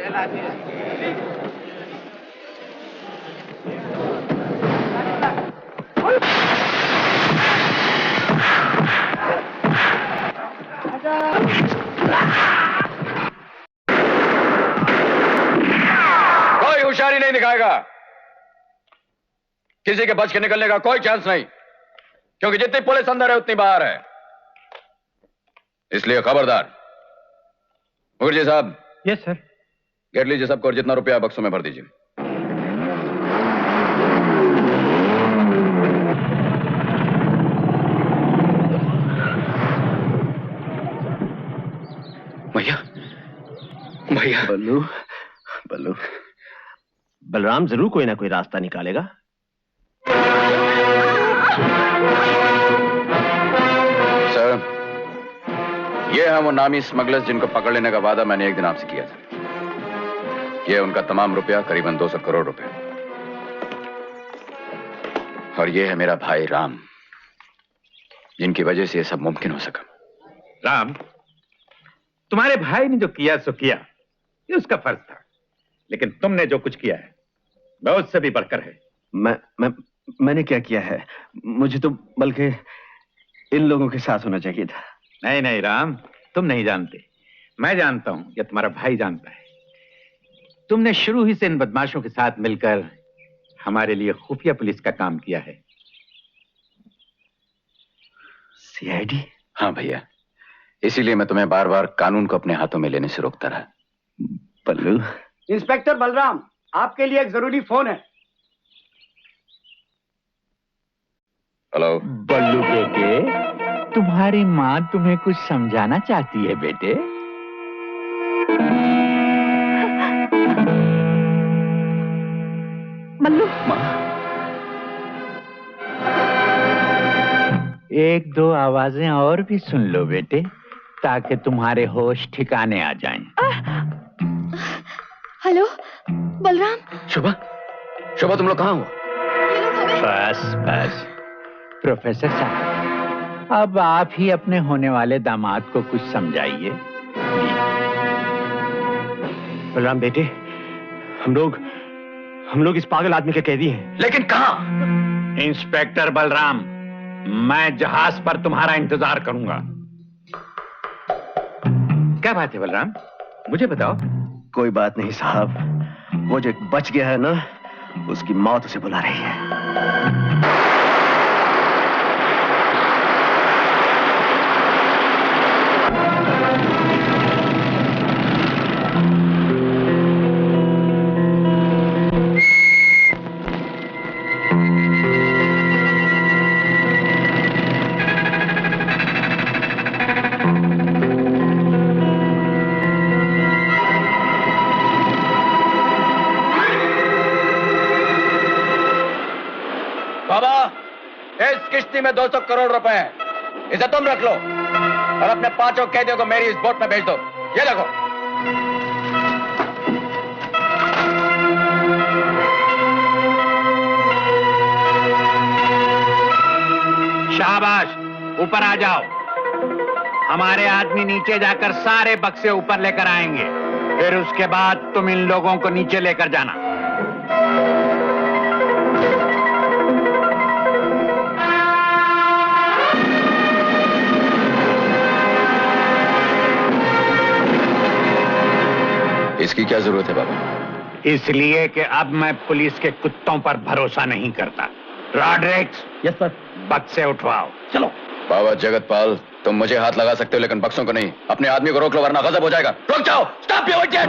कोई होशियारी नहीं दिखाएगा। किसी के बच के निकलने का कोई चांस नहीं, क्योंकि जितनी पुलिस अंदर है उतनी बाहर है। इसलिए खबरदार। मुखर्जी साहब। Yes sir. घेर लीजिए सबको और जितना रुपया बक्सों में भर दीजिए। भैया, भैया। बल्लू, बल्लू, बलराम जरूर कोई ना कोई रास्ता निकालेगा। सर, ये हैं वो नामी स्मगलर्स जिनको पकड़ लेने का वादा मैंने एक दिन आपसे किया था। ये उनका तमाम रुपया, करीबन 200 करोड़ रुपए। और ये है मेरा भाई राम, जिनकी वजह से ये सब मुमकिन हो सका। राम, तुम्हारे भाई ने जो किया सो किया, ये उसका फर्ज था, लेकिन तुमने जो कुछ किया है वह उससे भी बढ़कर है। मैंने क्या किया है? मुझे तो बल्कि इन लोगों के साथ होना चाहिए था। नहीं नहीं राम, तुम नहीं जानते, मैं जानता हूं, या तुम्हारा भाई जानता है। तुमने शुरू ही से इन बदमाशों के साथ मिलकर हमारे लिए खुफिया पुलिस का काम किया है। सीआईडी? हाँ भैया, इसीलिए मैं तुम्हें बार बार कानून को अपने हाथों में लेने से रोकता रहा। बल्लू। इंस्पेक्टर बलराम, आपके लिए एक जरूरी फोन है। हेलो। बल्लू बेटे, तुम्हारी माँ तुम्हें कुछ समझाना चाहती है बेटे। बल्लू। एक दो आवाजें और भी सुन लो बेटे, ताकि तुम्हारे होश ठिकाने आ जाएं। हेलो बलराम। शुभा, शुभा तुम लोग कहाँ हो? बस बस प्रोफेसर साहब, अब आप ही अपने होने वाले दामाद को कुछ समझाइए। बलराम बेटे, हम लोग इस पागल आदमी के कैदी हैं। लेकिन कहाँ? इंस्पेक्टर बलराम, मैं जहाज पर तुम्हारा इंतजार करूंगा। क्या बात है बलराम, मुझे बताओ। कोई बात नहीं साहब, वो जो एक बच गया है ना, उसकी मौत उसे बुला रही है। किश्ती में 200 करोड़ रुपए हैं, इसे तुम रख लो और अपने 5 कैदियों को मेरी इस बोट में भेज दो। ये देखो। शाबाश, ऊपर आ जाओ। हमारे आदमी नीचे जाकर सारे बक्से ऊपर लेकर आएंगे, फिर उसके बाद तुम इन लोगों को नीचे लेकर जाना। इसकी क्या जरूरत है बाबा? इसलिए कि अब मैं पुलिस के कुत्तों पर भरोसा नहीं करता। रॉड्रिक्स। Yes sir. बक्से उठवाओ, चलो। बाबा जगतपाल, तुम मुझे हाथ लगा सकते हो लेकिन बक्सों को नहीं। अपने आदमी को रोक लो वरना गजब हो जाएगा। रुक जाओ, स्टॉप योर जेट।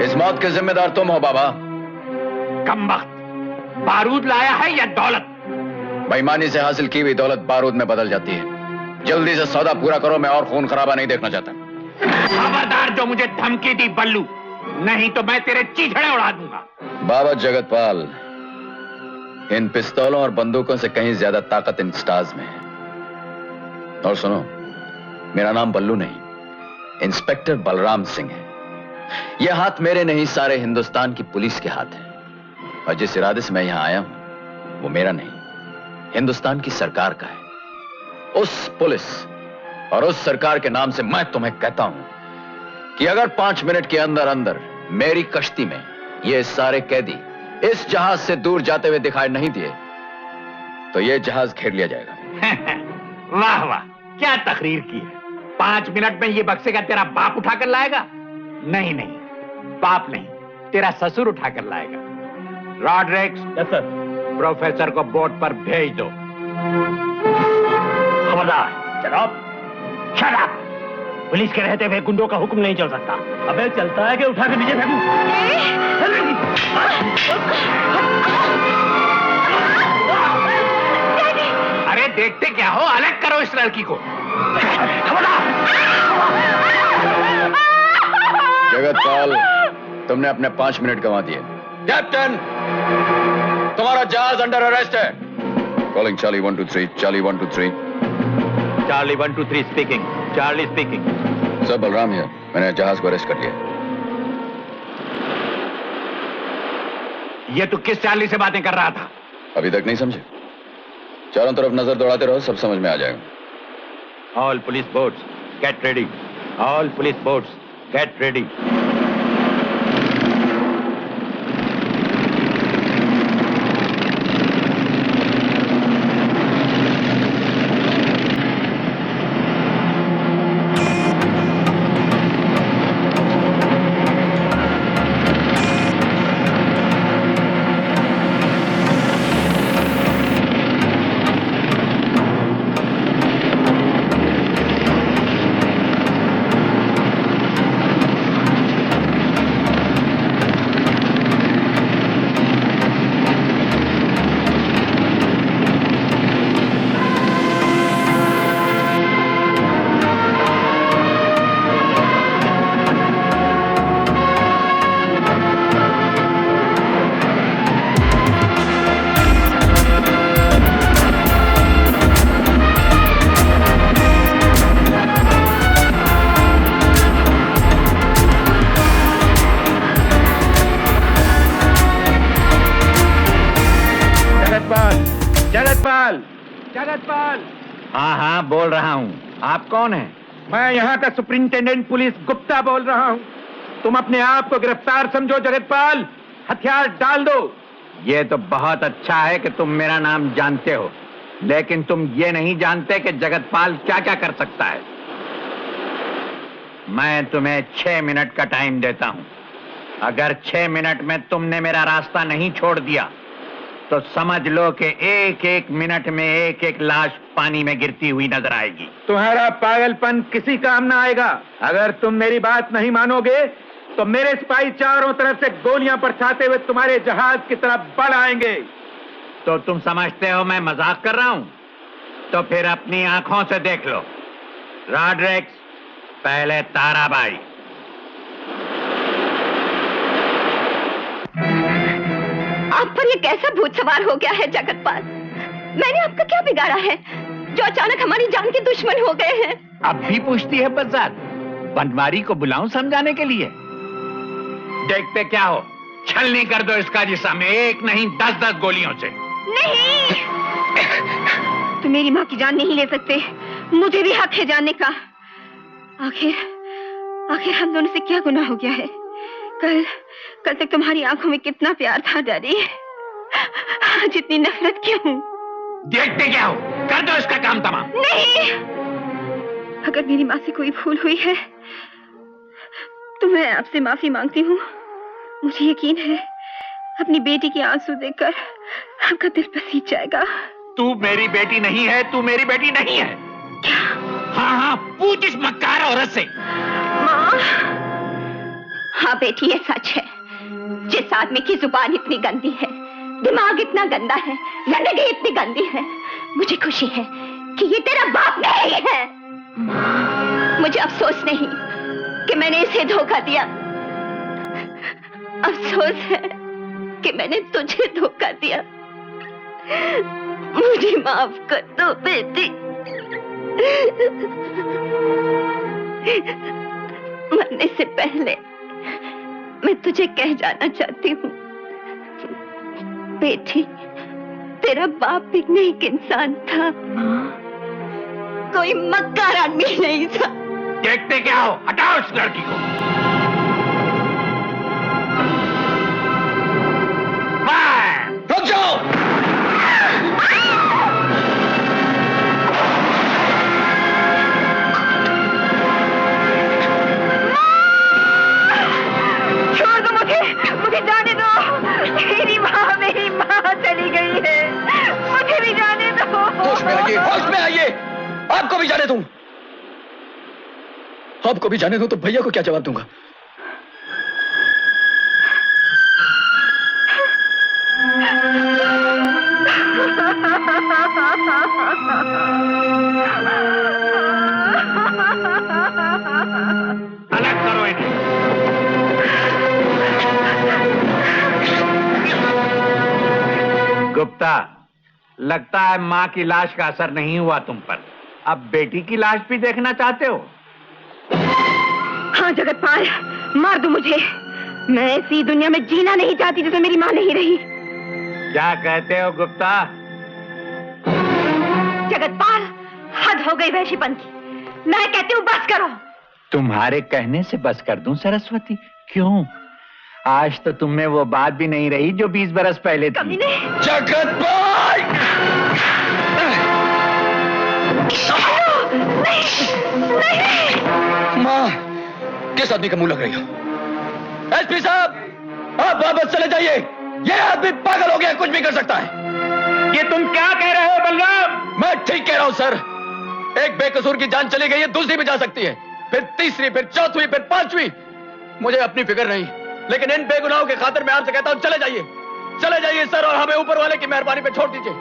इस मौत के जिम्मेदार तुम हो बाबा। कमबख्त, बारूद लाया है या दौलत? बेईमानी से हासिल की हुई दौलत बारूद में बदल जाती है। जल्दी से सौदा पूरा करो, मैं और खून खराबा नहीं देखना चाहता। खबरदार जो मुझे धमकी दी बल्लू, नहीं तो मैं तेरे चीथड़े उड़ा दूंगा। बाबा जगतपाल, इन पिस्तौलों और बंदूकों से कहीं ज्यादा ताकत इन स्टार्स में है। और सुनो, मेरा नाम बल्लू नहीं, इंस्पेक्टर बलराम सिंह है। यह हाथ मेरे नहीं, सारे हिंदुस्तान की पुलिस के हाथ है। और जिस इरादे से मैं यहां आया हूं वो मेरा नहीं, हिंदुस्तान की सरकार का है। उस पुलिस और उस सरकार के नाम से मैं तुम्हें कहता हूं कि अगर 5 मिनट के अंदर अंदर मेरी कश्ती में ये सारे कैदी इस जहाज से दूर जाते हुए दिखाई नहीं दिए तो ये जहाज घेर लिया जाएगा। वाह वाह, क्या तकरीर की है। 5 मिनट में ये बक्से का तेरा बाप उठा कर लाएगा? नहीं नहीं, बाप नहीं, तेरा ससुर उठा कर लाएगा। Rodricks, yes sir. प्रोफेसर को बोट पर भेज दो। खबरदार, जनाब, शट अप। पुलिस के रहते हुए गुंडों का हुक्म नहीं चल सकता। अबे चलता है कि उठा के नीचे फेंकूं? अरे देखते क्या हो, अलग करो इस लड़की को। जगतपाल, तुमने अपने 5 मिनट गंवा दिए। कैप्टन, तुम्हारा जहाज अंडर अरेस्ट है। Calling Charlie 1 2 3, Charlie 1 2 3। Charlie 1 2 3 speaking, Charlie speaking. Sir, Balram here, मैंने जहाज को अरेस्ट कर लिया। ये तू किस चार्ली से बातें कर रहा था? अभी तक नहीं समझे? चारों तरफ नजर दौड़ाते रहो, सब समझ में आ जाएगा। All police boats get ready, all police boats get ready. Jagatpal. हाँ हाँ, बोल रहा हूँ। आप कौन हैं? मैं यहाँ का सुपरिंटेंडेंट पुलिस गुप्ता बोल रहा हूँ। तुम अपने आप को गिरफ्तार समझो जगतपाल, हथियार डाल दो। ये तो बहुत अच्छा है कि तुम मेरा नाम जानते हो, लेकिन तुम ये नहीं जानते कि जगतपाल क्या क्या कर सकता है। मैं तुम्हें 6 मिनट का टाइम देता हूं। अगर 6 मिनट में तुमने मेरा रास्ता नहीं छोड़ दिया तो समझ लो कि एक एक मिनट में एक एक लाश पानी में गिरती हुई नजर आएगी। तुम्हारा पागलपन किसी काम ना आएगा। अगर तुम मेरी बात नहीं मानोगे तो मेरे सिपाही चारों तरफ से गोलियां बरसाते हुए तुम्हारे जहाज की तरफ बढ़ आएंगे। तो तुम समझते हो मैं मजाक कर रहा हूं? तो फिर अपनी आंखों से देख लो। रॉड्रिक्स, पहले ताराबाई। आप पर ये कैसा भूत सवार हो गया है जगतपाल? मैंने आपका क्या बिगाड़ा है जो अचानक हमारी जान के दुश्मन हो गए हैं? अब भी पूछती है बज़ार? बनवारी को बुलाऊं समझाने के लिए? देखते क्या हो, छलनी कर दो इसका जिस्म, एक नहीं 10-10 गोलियों से। नहीं, तुम मेरी माँ की जान नहीं ले सकते। मुझे भी हक है जानने का। आखिर हम दोनों से क्या गुनाह हो गया है? कल तक तुम्हारी आंखों में कितना प्यार था डैडी, आज इतनी नफरत क्यों? देखते क्या हो, कर दो इसका काम तमाम। नहीं, अगर मेरी माँ से कोई भूल हुई है तो मैं आपसे माफी मांगती हूँ। मुझे यकीन है अपनी बेटी के आंसू देखकर आपका दिल पसीज जाएगा। तू मेरी बेटी नहीं है, तू मेरी बेटी नहीं है। क्या? हाँ हाँ, पूछ इस मक्कार औरत से। माँ, हाँ बेटी, ये सच है। जिस आदमी की जुबान इतनी गंदी है, दिमाग इतना गंदा है, जिंदगी इतनी गंदी है, मुझे खुशी है कि ये तेरा बाप नहीं है। मुझे अफसोस नहीं कि मैंने इसे धोखा दिया, अफसोस है कि मैंने तुझे धोखा दिया। मुझे माफ कर दो बेटी। मरने से पहले मैं तुझे कह जाना चाहती हूँ, बेटी, तेरा बाप एक नेक इंसान था। कोई मक्कार आदमी नहीं था। देखते क्या हो, हटाओ इस लड़की को। रुक जाओ। छोड़ दो मुझे जाने दो। मेरी माँ चली गई है, मुझे भी जाने दो। होश में आइए, आपको भी जाने दूं। आपको भी जाने दूं तो भैया को क्या जवाब दूंगा? अलग करो इन्हें। गुप्ता, लगता है माँ की लाश का असर नहीं हुआ तुम पर। अब बेटी की लाश भी देखना चाहते हो? हाँ जगतपाल, मार दो मुझे। मैं ऐसी दुनिया में जीना नहीं चाहती जिसमें मेरी माँ नहीं रही। क्या कहते हो गुप्ता? जगतपाल, हद हो गई वैशीपन की। मैं कहती हूँ बस करो। तुम्हारे कहने से बस कर दूं सरस्वती? क्यों? आज तो तुम में वो बात भी नहीं रही जो 20 बरस पहले थी। कमीने! जगतपाल! नहीं! माँ, किस आदमी का मुंह लग रही हो? एसपी साहब, आप वापस चले जाइए। ये आदमी पागल हो गया, कुछ भी कर सकता है। ये तुम क्या कह रहे हो बलराम? मैं ठीक कह रहा हूं सर। एक बेकसूर की जान चली गई है, दूसरी भी जा सकती है, फिर तीसरी, फिर चौथी, फिर पांचवी। मुझे अपनी फिक्र नहीं, लेकिन इन बेगुनाहों के खातिर मैं आपसे कहता हूं चले जाइए सर, और हमें ऊपर वाले की मेहरबानी पे छोड़ दीजिए।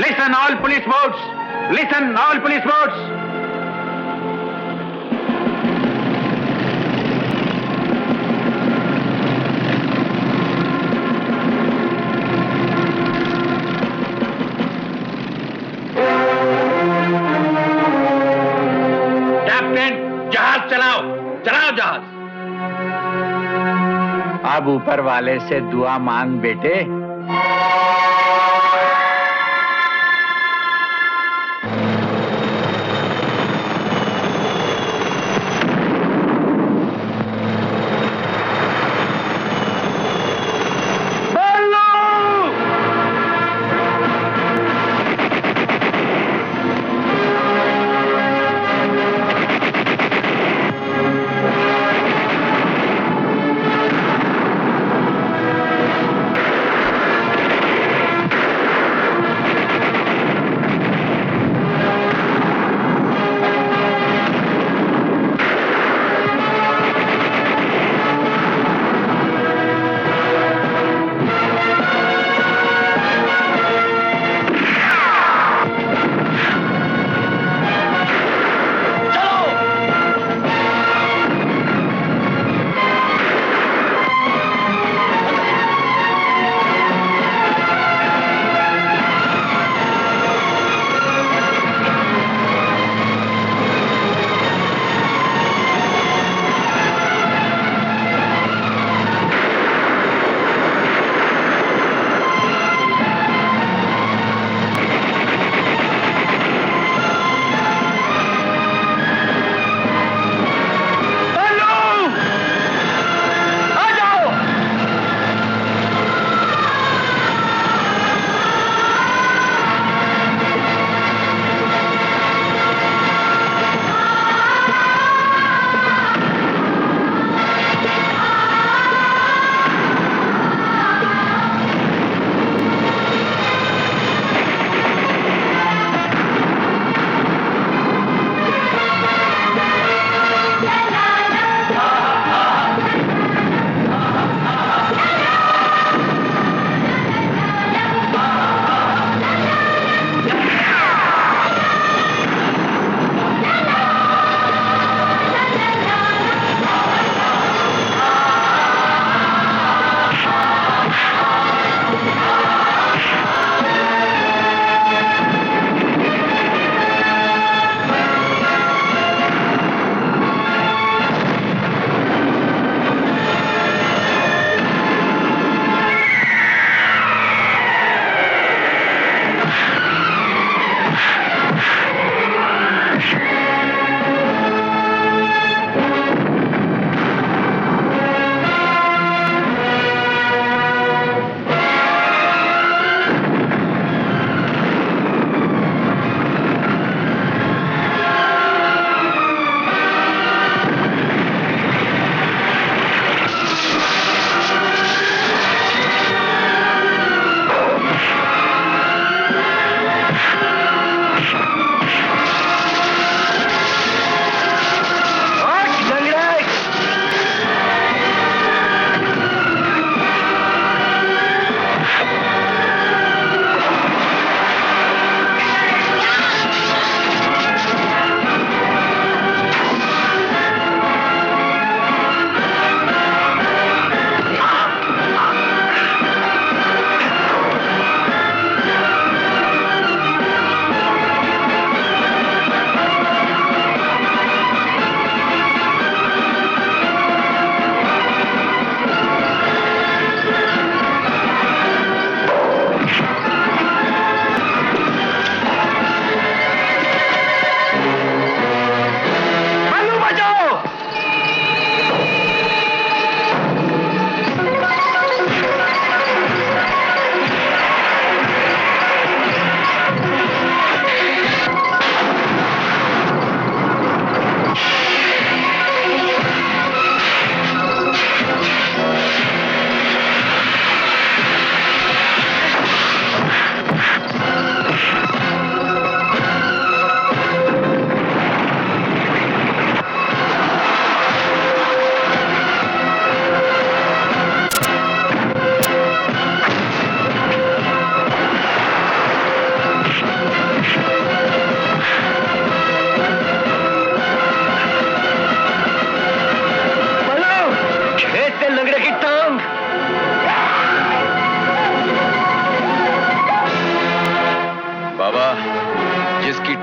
Listen all police boats! Listen all police boats! Captain, जहाज चलाओ जहाज। अब ऊपर वाले से दुआ मांग बेटे।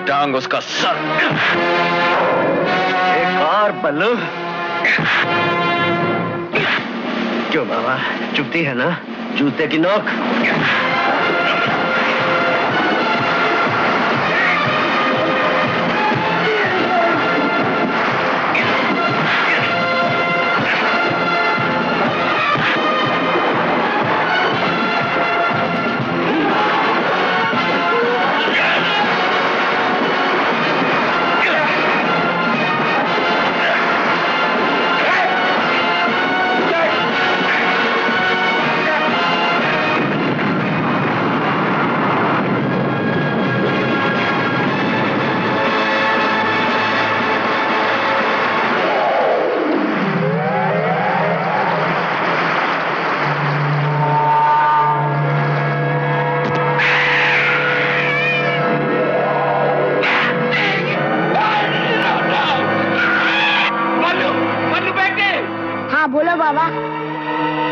टांग उसका सर। एक और बल्लू। क्यों बाबा, चुभती है ना जूते की नोक?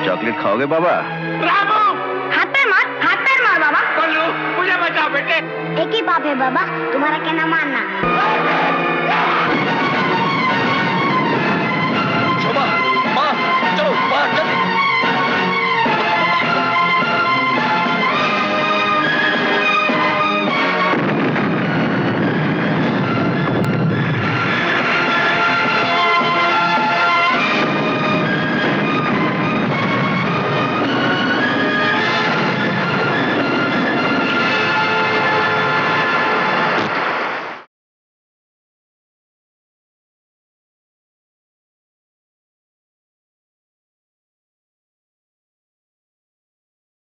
चॉकलेट खाओगे बाबा? रामू, हाथ पैर मार बाबा। बल्लू, मुझे बचाओ बेटे। एक ही बाप है बाबा, तुम्हारा कहना मानना।